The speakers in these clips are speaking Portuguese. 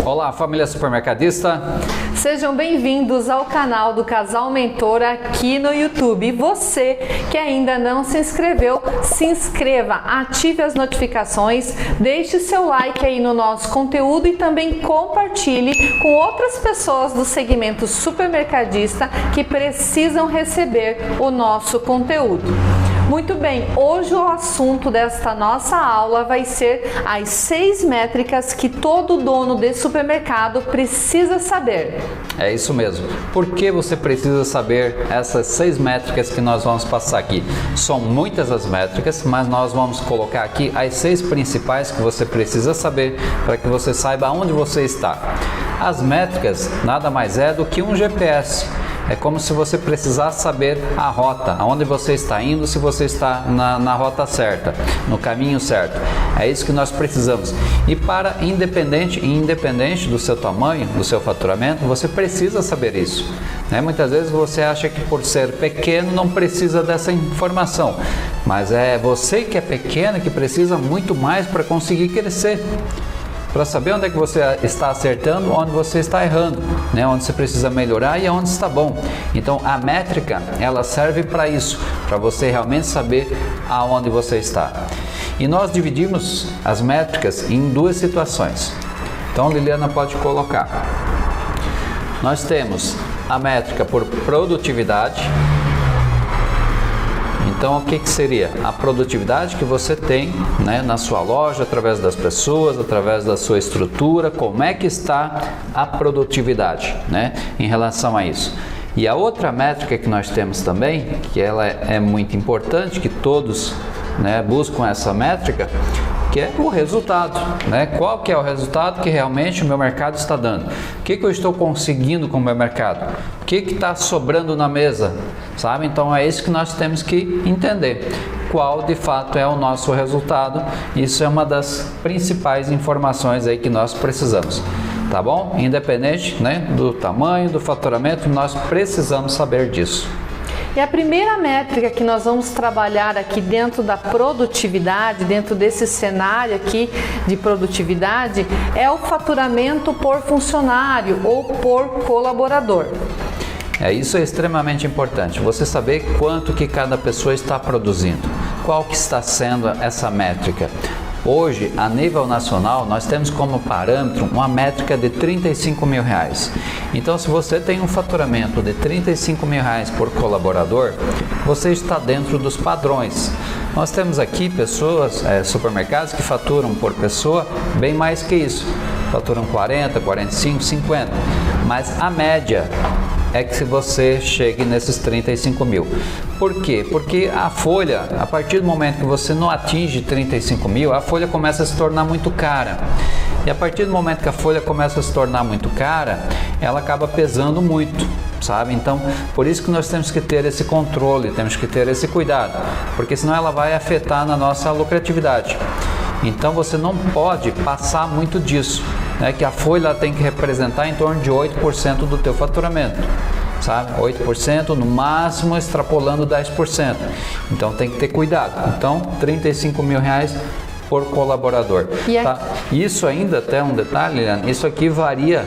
Olá, família supermercadista. Sejam bem-vindos ao canal do Casal Mentor aqui no YouTube. E você que ainda não se inscreveu, se inscreva, ative as notificações, deixe seu like aí no nosso conteúdo e também compartilhe com outras pessoas do segmento supermercadista que precisam receber o nosso conteúdo. Muito bem, hoje o assunto desta nossa aula vai ser as 6 métricas que todo dono de supermercado precisa saber. É isso mesmo. Por que você precisa saber essas 6 métricas que nós vamos passar aqui? São muitas as métricas, mas nós vamos colocar aqui as 6 principais que você precisa saber para que você saiba onde você está. As métricas nada mais é do que um GPS. É como se você precisasse saber a rota, aonde você está indo, se você está na rota certa, no caminho certo. É isso que nós precisamos. E para independente do seu tamanho, do seu faturamento, você precisa saber isso. Muitas vezes você acha que por ser pequeno não precisa dessa informação, mas é você que é pequeno que precisa muito mais para conseguir crescer. Para saber onde é que você está acertando, onde você está errando, onde você precisa melhorar e onde está bom. Então a métrica, ela serve para isso, para você realmente saber aonde você está. E nós dividimos as métricas em 2 situações. Então Liliana pode colocar. Nós temos a métrica por produtividade. Então, o que seria? A produtividade que você tem na sua loja, através das pessoas, através da sua estrutura, como é que está a produtividade em relação a isso. E a outra métrica que nós temos também, que ela é muito importante, que todos buscam essa métrica, que é o resultado, Qual que é o resultado que realmente o meu mercado está dando? O que eu estou conseguindo com o meu mercado? O que está sobrando na mesa? Sabe? Então é isso que nós temos que entender. Qual de fato é o nosso resultado? Isso é uma das principais informações aí que nós precisamos. Tá bom? Independente do tamanho, do faturamento, nós precisamos saber disso. E a primeira métrica que nós vamos trabalhar aqui dentro da produtividade, dentro desse cenário aqui de produtividade, é o faturamento por funcionário ou por colaborador. Isso é extremamente importante, você saber quanto que cada pessoa está produzindo, qual que está sendo essa métrica. Hoje, a nível nacional, nós temos como parâmetro uma métrica de R$35 mil. Então, se você tem um faturamento de R$35 mil por colaborador, você está dentro dos padrões. Nós temos aqui pessoas, supermercados que faturam por pessoa bem mais que isso. Faturam 40, 45, 50. Mas a média é que se você chegue nesses 35 mil. Por quê? Porque a folha, a partir do momento que você não atinge 35 mil, a folha começa a se tornar muito cara. E a partir do momento que a folha começa a se tornar muito cara, ela acaba pesando muito, sabe? Então, por isso que nós temos que ter esse controle, temos que ter esse cuidado, porque senão ela vai afetar na nossa lucratividade. Então, você não pode passar muito disso, que a folha tem que representar em torno de 8% do teu faturamento, sabe? 8%, no máximo extrapolando 10%. Então tem que ter cuidado. Então, R$35 mil por colaborador. Tá? Isso ainda, até um detalhe, Liliana, isso aqui varia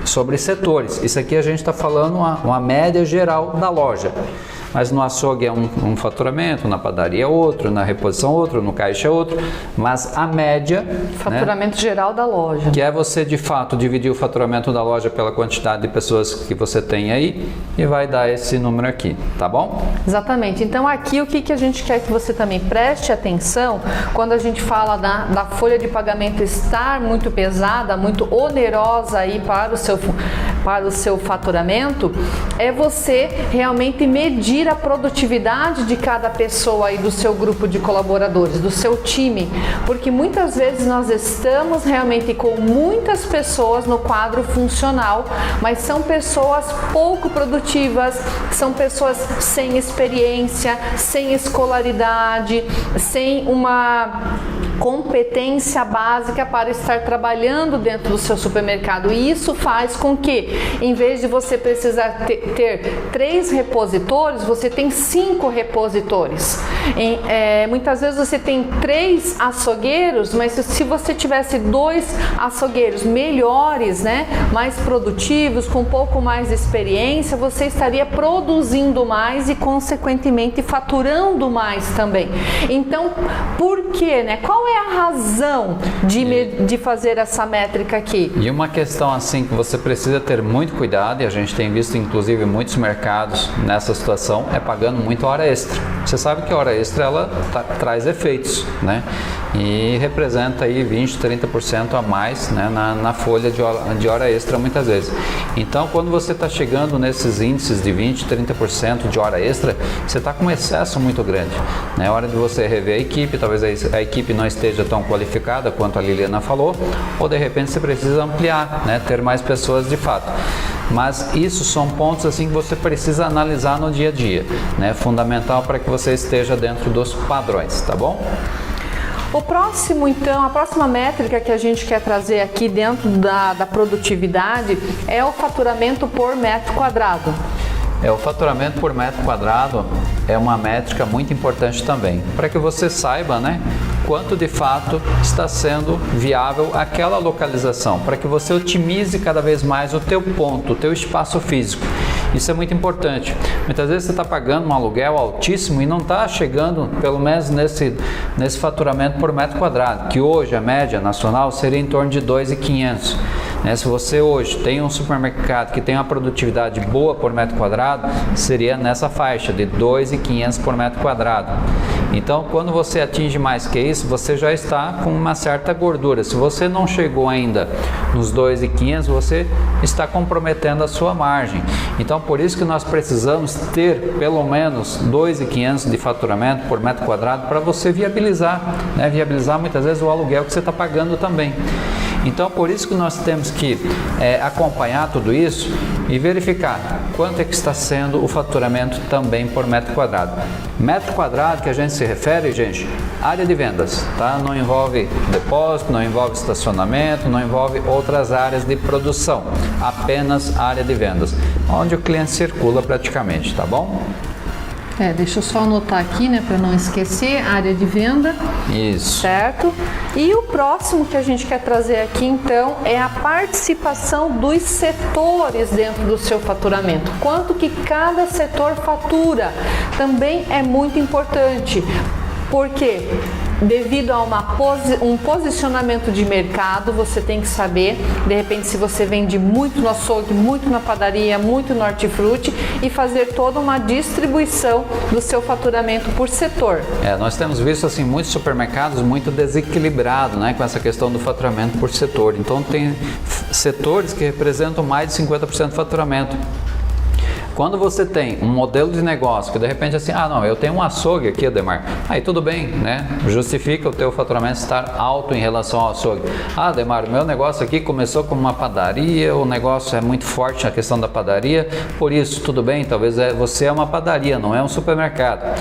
sobre setores. Isso aqui a gente está falando uma média geral da loja. Mas no açougue é um faturamento, na padaria é outro, na reposição outro, no caixa é outro, mas a média... Faturamento geral da loja. Que é você, de fato, dividir o faturamento da loja pela quantidade de pessoas que você tem aí e vai dar esse número aqui, tá bom? Exatamente. Então, aqui o que a gente quer que você também preste atenção, quando a gente fala da folha de pagamento estar muito pesada, muito onerosa aí para o seu faturamento, é você realmente medir a produtividade de cada pessoa aí do seu grupo de colaboradores, do seu time, porque muitas vezes nós estamos realmente com muitas pessoas no quadro funcional, mas são pessoas pouco produtivas, são pessoas sem experiência, sem escolaridade, sem uma competência básica para estar trabalhando dentro do seu supermercado. E isso faz com que, em vez de você precisar ter 3 repositores, você tem 5 repositores. Muitas vezes você tem 3 açougueiros, mas se você tivesse 2 açougueiros melhores, né, mais produtivos, com um pouco mais de experiência, você estaria produzindo mais e, consequentemente, faturando mais também. Então, por quê, né? Qual é a razão de fazer essa métrica aqui? E uma questão assim que você precisa ter muito cuidado, e a gente tem visto inclusive muitos mercados nessa situação, é pagando muito hora extra. Você sabe que a hora extra ela traz efeitos, né? E representa aí 20, 30% a mais, né, na folha de hora extra muitas vezes. Então, quando você está chegando nesses índices de 20, 30% de hora extra, você está com um excesso muito grande. É hora de você rever a equipe, talvez a equipe não esteja tão qualificada quanto a Liliana falou, ou de repente você precisa ampliar, né, ter mais pessoas de fato. Mas isso são pontos assim que você precisa analisar no dia a dia, né, fundamental para que você esteja dentro dos padrões, tá bom? O próximo, então, a próxima métrica que a gente quer trazer aqui dentro da produtividade é o faturamento por metro quadrado. O faturamento por metro quadrado é uma métrica muito importante também, para que você saiba, né, quanto de fato está sendo viável aquela localização, para que você otimize cada vez mais o teu ponto, o teu espaço físico. Isso é muito importante. Muitas vezes você está pagando um aluguel altíssimo e não está chegando, pelo menos nesse faturamento por metro quadrado, que hoje a média nacional seria em torno de 2.500. Se você hoje tem um supermercado que tem uma produtividade boa por metro quadrado, seria nessa faixa de 2.500 por metro quadrado. Então, quando você atinge mais que isso, você já está com uma certa gordura. Se você não chegou ainda nos 2.500, você está comprometendo a sua margem. Então, por isso que nós precisamos ter pelo menos 2.500 de faturamento por metro quadrado para você viabilizar, né? Viabilizar muitas vezes o aluguel que você está pagando também. Então, por isso que nós temos que acompanhar tudo isso e verificar quanto é que está sendo o faturamento também por metro quadrado. Metro quadrado que a gente se refere, gente, área de vendas, tá? Não envolve depósito, não envolve estacionamento, não envolve outras áreas de produção, apenas área de vendas, onde o cliente circula praticamente, tá bom? Deixa eu só anotar aqui, né, para não esquecer, área de venda. Isso. Certo? E o próximo que a gente quer trazer aqui, então, é a participação dos setores dentro do seu faturamento. Quanto que cada setor fatura também é muito importante. Porque devido a um posicionamento de mercado, você tem que saber, de repente, se você vende muito no açougue, muito na padaria, muito no hortifruti, e fazer toda uma distribuição do seu faturamento por setor. Nós temos visto assim muitos supermercados muito desequilibrados, né, com essa questão do faturamento por setor. Então tem setores que representam mais de 50% do faturamento. Quando você tem um modelo de negócio que de repente assim, não, eu tenho um açougue aqui, Ademar, aí tudo bem, né? Justifica o teu faturamento estar alto em relação ao açougue. Ademar, o meu negócio aqui começou como uma padaria, o negócio é muito forte na questão da padaria, por isso tudo bem, talvez você é uma padaria, não é um supermercado.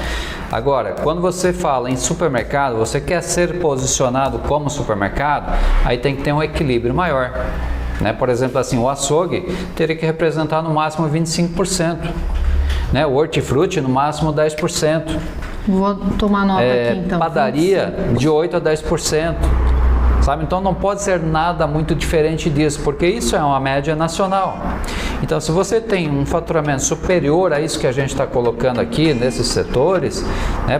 Agora, quando você fala em supermercado, você quer ser posicionado como supermercado, aí tem que ter um equilíbrio maior. Por exemplo, assim, o açougue teria que representar no máximo 25%, né? O hortifruti no máximo 10%. Vou tomar nota aqui então. Padaria 25%. De 8% a 10%. Sabe? Então não pode ser nada muito diferente disso, porque isso é uma média nacional. Então, se você tem um faturamento superior a isso que a gente está colocando aqui nesses setores,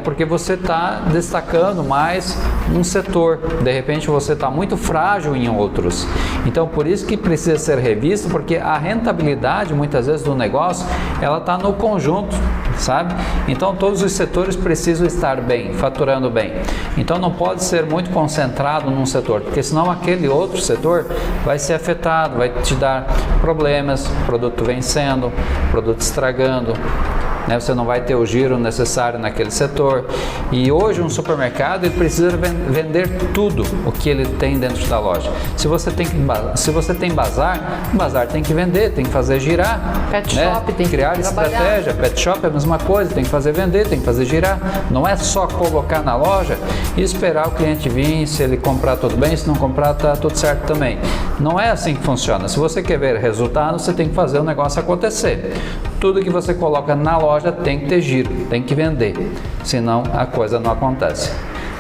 porque você está destacando mais um setor, de repente você está muito frágil em outros. Então, por isso que precisa ser revisto, porque a rentabilidade muitas vezes do negócio, ela está no conjunto, sabe? Então, todos os setores precisam estar bem, faturando bem. Então, não pode ser muito concentrado num setor, porque senão aquele outro setor vai ser afetado, vai te dar problemas, produto vencendo, produto estragando. né? Você não vai ter o giro necessário naquele setor. E hoje um supermercado ele precisa vender tudo o que ele tem dentro da loja. Se você tem bazar, o bazar tem que vender, tem que fazer girar. Pet né? shop tem que criar estratégia. Pet shop é a mesma coisa, tem que fazer vender, tem que fazer girar. Não é só colocar na loja e esperar o cliente vir, se ele comprar tudo bem, se não comprar tá tudo certo também. Não é assim que funciona. Se você quer ver resultado, você tem que fazer o negócio acontecer. Tudo que você coloca na loja tem que ter giro, tem que vender, senão a coisa não acontece.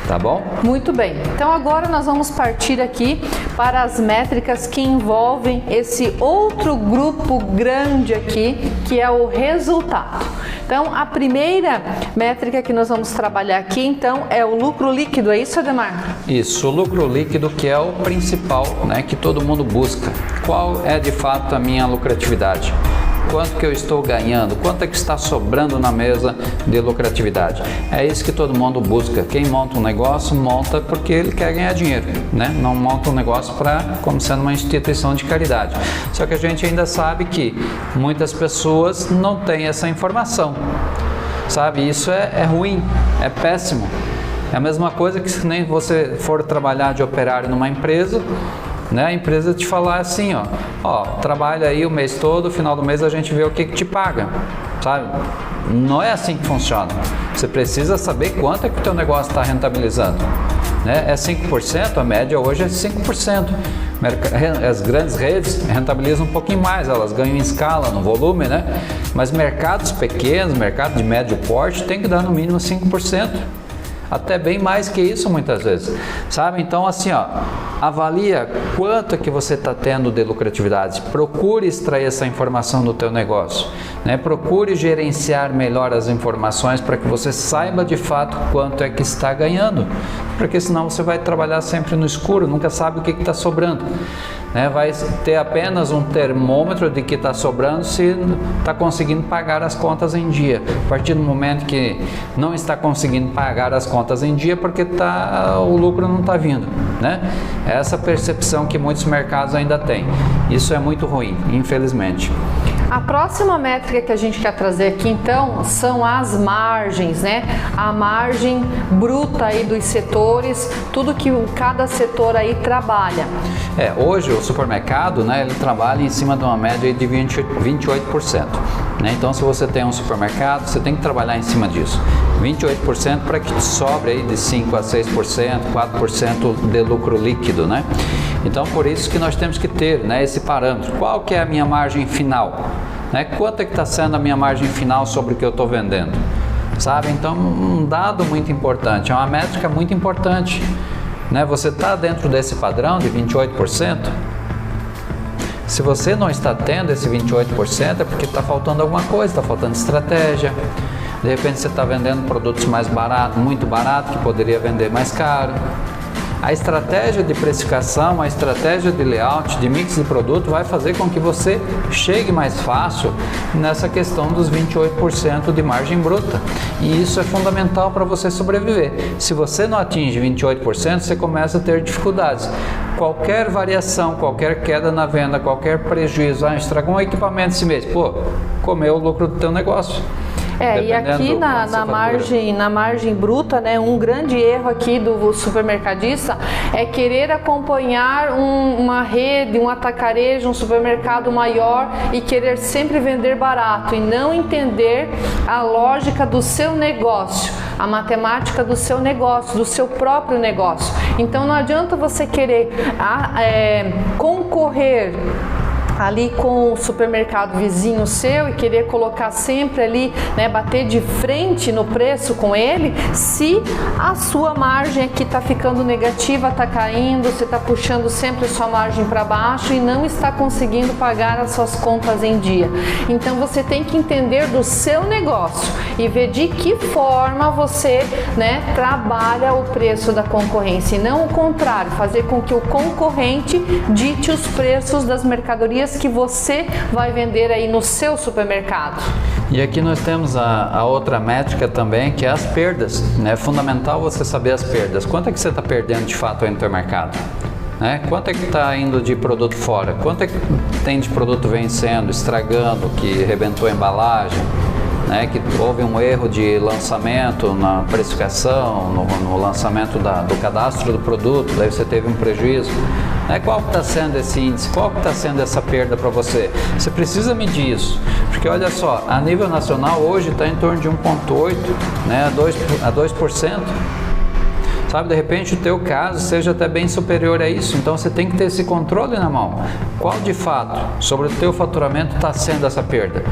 Tá bom? Muito bem. Então agora nós vamos partir aqui para as métricas que envolvem esse outro grupo grande aqui, que é o resultado. Então a primeira métrica que nós vamos trabalhar aqui, então, é o lucro líquido, é isso, Ademar? Isso, o lucro líquido, que é o principal, né, que todo mundo busca. Qual é de fato a minha lucratividade? Quanto que eu estou ganhando? Quanto é que está sobrando na mesa de lucratividade? É isso que todo mundo busca. Quem monta um negócio, monta porque ele quer ganhar dinheiro, né? Não monta um negócio como sendo uma instituição de caridade. Só que a gente ainda sabe que muitas pessoas não têm essa informação, sabe? Isso é ruim, é péssimo. É a mesma coisa que se nem você for trabalhar de operário numa empresa, né? A empresa te falar assim, ó, trabalha aí o mês todo, no final do mês a gente vê o que te paga, sabe? Não é assim que funciona. Você precisa saber quanto é que o teu negócio está rentabilizando, né? É 5%, a média hoje é 5%. As grandes redes rentabilizam um pouquinho mais, elas ganham em escala, no volume, né? Mas mercados pequenos, mercado de médio porte, tem que dar no mínimo 5%. Até bem mais que isso muitas vezes, sabe? Então assim, avalia quanto que você está tendo de lucratividade, procure extrair essa informação do teu negócio, né? Procure gerenciar melhor as informações para que você saiba de fato quanto é que está ganhando, porque senão você vai trabalhar sempre no escuro, nunca sabe o que está sobrando. Né, vai ter apenas um termômetro de que está sobrando se está conseguindo pagar as contas em dia. A partir do momento que não está conseguindo pagar as contas em dia, porque o lucro não está vindo. Né? É essa percepção que muitos mercados ainda têm. Isso é muito ruim, infelizmente. A próxima métrica que a gente quer trazer aqui, então, são as margens, né? A margem bruta aí dos setores, tudo que cada setor aí trabalha. Hoje o supermercado, né, ele trabalha em cima de uma média de 28%. Né? Então, se você tem um supermercado, você tem que trabalhar em cima disso. 28% para que sobre aí de 5% a 6%, 4% de lucro líquido, né? Então, por isso que nós temos que ter, né, esse parâmetro. Qual que é a minha margem final? Né? Quanto é que está sendo a minha margem final sobre o que eu estou vendendo? Sabe? Então, um dado muito importante, é uma métrica muito importante. Né? Você está dentro desse padrão de 28%? Se você não está tendo esse 28%, é porque está faltando alguma coisa, está faltando estratégia. De repente você está vendendo produtos mais baratos, muito barato, que poderia vender mais caro. A estratégia de precificação, a estratégia de layout, de mix de produto vai fazer com que você chegue mais fácil nessa questão dos 28% de margem bruta. E isso é fundamental para você sobreviver. Se você não atinge 28%, você começa a ter dificuldades. Qualquer variação, qualquer queda na venda, qualquer prejuízo, estragou um equipamento esse mês, comeu o lucro do teu negócio. E aqui na margem bruta, né, um grande erro aqui do supermercadista é querer acompanhar uma rede, um atacarejo, um supermercado maior e querer sempre vender barato e não entender a lógica do seu negócio, a matemática do seu negócio, do seu próprio negócio. Então não adianta você querer concorrer ali com o supermercado vizinho seu e querer colocar sempre ali, né, bater de frente no preço com ele, se a sua margem aqui está ficando negativa, está caindo, você está puxando sempre a sua margem para baixo e não está conseguindo pagar as suas contas em dia. Então você tem que entender do seu negócio e ver de que forma você, né, trabalha o preço da concorrência e não o contrário, fazer com que o concorrente dite os preços das mercadorias que você vai vender aí no seu supermercado. E aqui nós temos a outra métrica também, que é as perdas. É fundamental você saber as perdas. Quanto é que você está perdendo de fato aí no teu mercado? Né? Quanto é que está indo de produto fora? Quanto é que tem de produto vencendo, estragando, que arrebentou a embalagem? né, que houve um erro de lançamento na precificação, no lançamento do cadastro do produto, daí você teve um prejuízo. Qual que está sendo esse índice? Qual que está sendo essa perda para você? Você precisa medir isso, porque olha só, a nível nacional hoje está em torno de 1,8%, né, a 2%. Sabe, de repente o teu caso seja até bem superior a isso, então você tem que ter esse controle na mão. Qual de fato sobre o teu faturamento está sendo essa perda?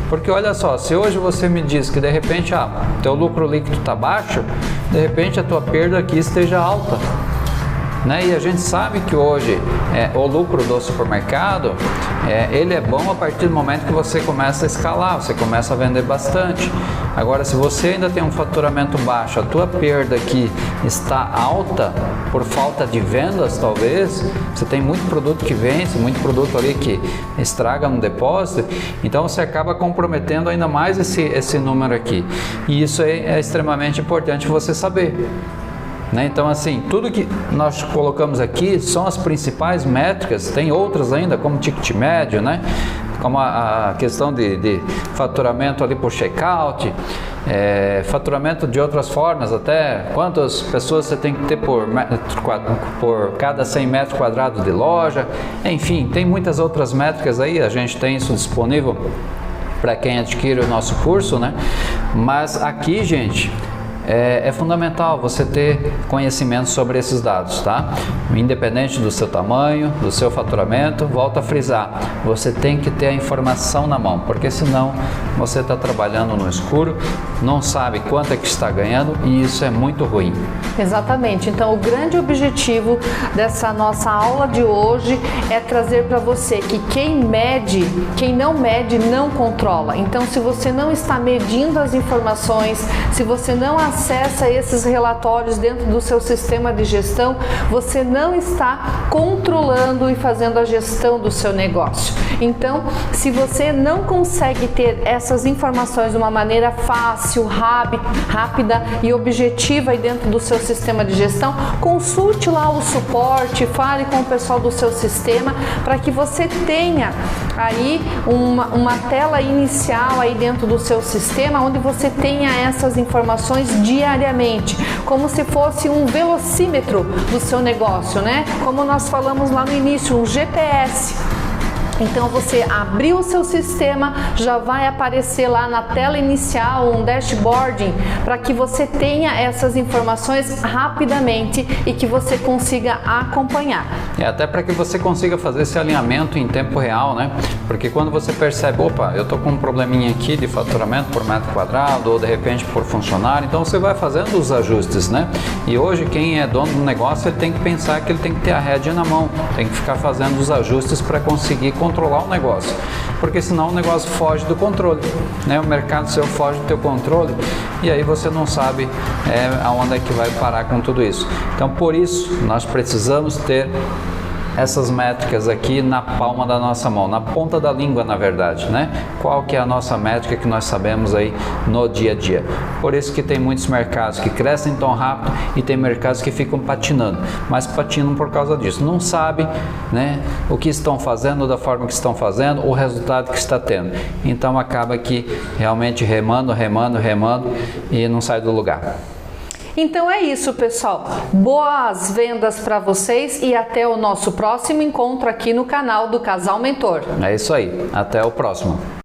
Porque olha só, se hoje você me diz que de repente teu lucro líquido está baixo, de repente a tua perda aqui esteja alta. E a gente sabe que hoje o lucro do supermercado ele é bom a partir do momento que você começa a escalar, você começa a vender bastante. Agora, se você ainda tem um faturamento baixo, a tua perda aqui está alta por falta de vendas, talvez, você tem muito produto que vence, muito produto ali que estraga no depósito, então você acaba comprometendo ainda mais esse número aqui. E isso é extremamente importante você saber. Então, assim, tudo que nós colocamos aqui são as principais métricas, tem outras ainda, como ticket médio, como a questão de faturamento ali por checkout, faturamento de outras formas, até quantas pessoas você tem que ter por cada 100 metros quadrados de loja, enfim, tem muitas outras métricas aí, a gente tem isso disponível para quem adquire o nosso curso, mas aqui, gente, é fundamental você ter conhecimento sobre esses dados, tá? Independente do seu tamanho, do seu faturamento, volto a frisar, você tem que ter a informação na mão, porque senão você está trabalhando no escuro, não sabe quanto é que está ganhando e isso é muito ruim. Exatamente, então o grande objetivo dessa nossa aula de hoje é trazer para você que quem não mede, não controla. Então, se você não está medindo as informações, se você não acessa esses relatórios dentro do seu sistema de gestão, você não está controlando e fazendo a gestão do seu negócio. Então, se você não consegue ter essas informações de uma maneira fácil, rápida e objetiva aí dentro do seu sistema de gestão, consulte lá o suporte, fale com o pessoal do seu sistema para que você tenha aí uma tela inicial aí dentro do seu sistema onde você tenha essas informações diariamente, como se fosse um velocímetro do seu negócio, Como nós falamos lá no início, um GPS. Então você abriu o seu sistema, já vai aparecer lá na tela inicial um dashboarding para que você tenha essas informações rapidamente e que você consiga acompanhar. Até para que você consiga fazer esse alinhamento em tempo real, Porque quando você percebe, opa, eu tô com um probleminha aqui de faturamento por metro quadrado ou de repente por funcionário, então você vai fazendo os ajustes, E hoje quem é dono do negócio, ele tem que pensar que ele tem que ter a rédea na mão, tem que ficar fazendo os ajustes para conseguir controlar o negócio, porque senão o negócio foge do controle, o mercado seu foge do teu controle e aí você não sabe aonde é que vai parar com tudo isso. Então, por isso, nós precisamos ter essas métricas aqui na palma da nossa mão, na ponta da língua, na verdade, Qual que é a nossa métrica que nós sabemos aí no dia a dia. Por isso que tem muitos mercados que crescem tão rápido e tem mercados que ficam patinando, mas patinam por causa disso. Não sabem, o que estão fazendo, da forma que estão fazendo, o resultado que está tendo. Então acaba que realmente remando e não sai do lugar. Então é isso, pessoal. Boas vendas para vocês e até o nosso próximo encontro aqui no canal do Casal Mentor. É isso aí. Até o próximo.